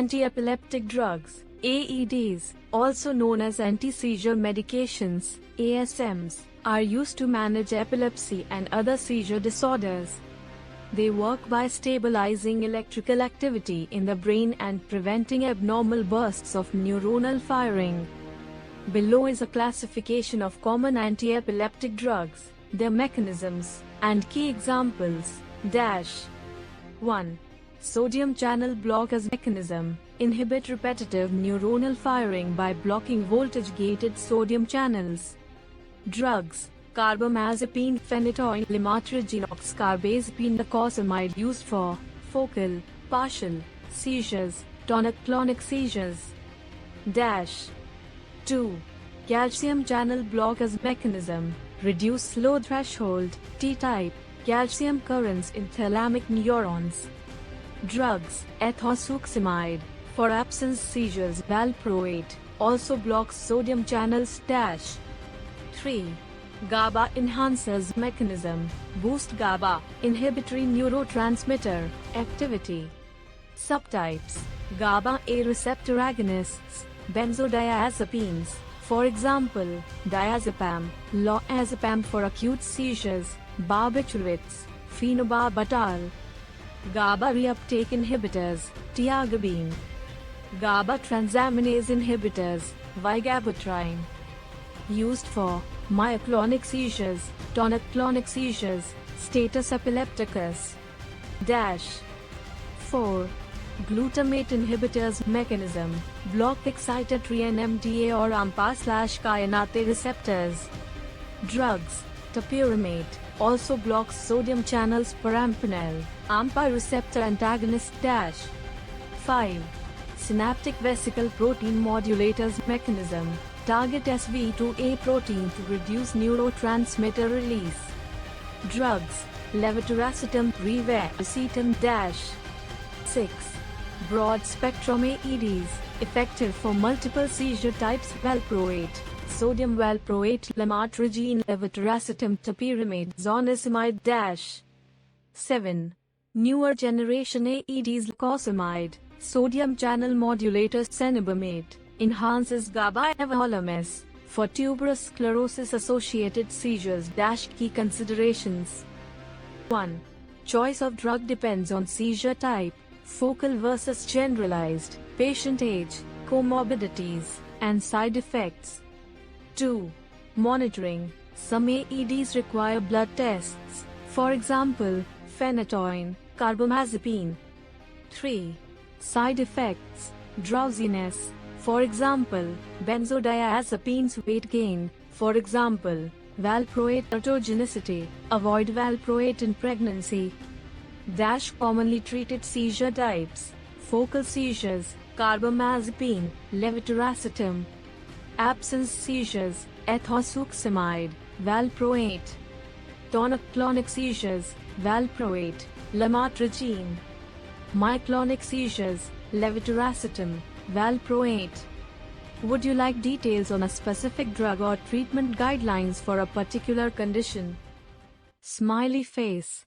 Anti-epileptic drugs, AEDs, also known as anti-seizure medications, ASMs, are used to manage epilepsy and other seizure disorders. They work by stabilizing electrical activity in the brain and preventing abnormal bursts of neuronal firing. Below is a classification of common anti-epileptic drugs, their mechanisms, and key examples. 1. Sodium channel blockers mechanism. Inhibit repetitive neuronal firing by blocking voltage-gated sodium channels. Drugs. Carbamazepine, phenytoin, lamotrigine, oxcarbazepine, nicotinamide used for focal, partial seizures, tonic-clonic seizures. 2. Calcium channel blockers mechanism. Reduce slow threshold, T-type, calcium currents in thalamic neurons. Drugs. Ethosuximide, for absence seizures, valproate, also blocks sodium channels. 3. GABA enhancers mechanism. Boost GABA, inhibitory neurotransmitter, activity. Subtypes. GABA A receptor agonists, benzodiazepines, for example, diazepam, lorazepam for acute seizures, barbiturates, phenobarbital. GABA reuptake inhibitors, tiagabine. GABA transaminase inhibitors, vigabatrin. Used for myoclonic seizures, tonic-clonic seizures, status epilepticus. 4. Glutamate inhibitors mechanism. Block excitatory NMDA or AMPA/kainate receptors. Drugs. Topiramate, also blocks sodium channels. Perampanel, AMPA receptor antagonist. 5. Synaptic vesicle protein modulators mechanism. Target SV2A protein to reduce neurotransmitter release. Drugs. Levetiracetam, rivaroxaban. 6. Broad-spectrum AEDs, effective for multiple seizure types. Valproate, sodium valproate, lamotrigine, levetiracetam, topiramate, zonisamide. 7. Newer generation AEDs. Lacosamide, sodium channel modulator. Cenobamate, enhances GABA. Everolimus, for tuberous sclerosis associated seizures. Key considerations. 1. Choice of drug depends on seizure type, focal versus generalized, patient age, comorbidities, and side effects. 2. Monitoring. Some AEDs require blood tests, for example, phenytoin, carbamazepine. 3. Side effects. Drowsiness, for example, benzodiazepines. Weight gain, for example, valproate. Teratogenicity, avoid valproate in pregnancy. Commonly treated seizure types. Focal seizures, carbamazepine, levetiracetam. Absence seizures, ethosuximide, valproate. Tonic-clonic seizures, valproate, lamotrigine. Myoclonic seizures, levetiracetam, valproate. Would you like details on a specific drug or treatment guidelines for a particular condition? Smiley face.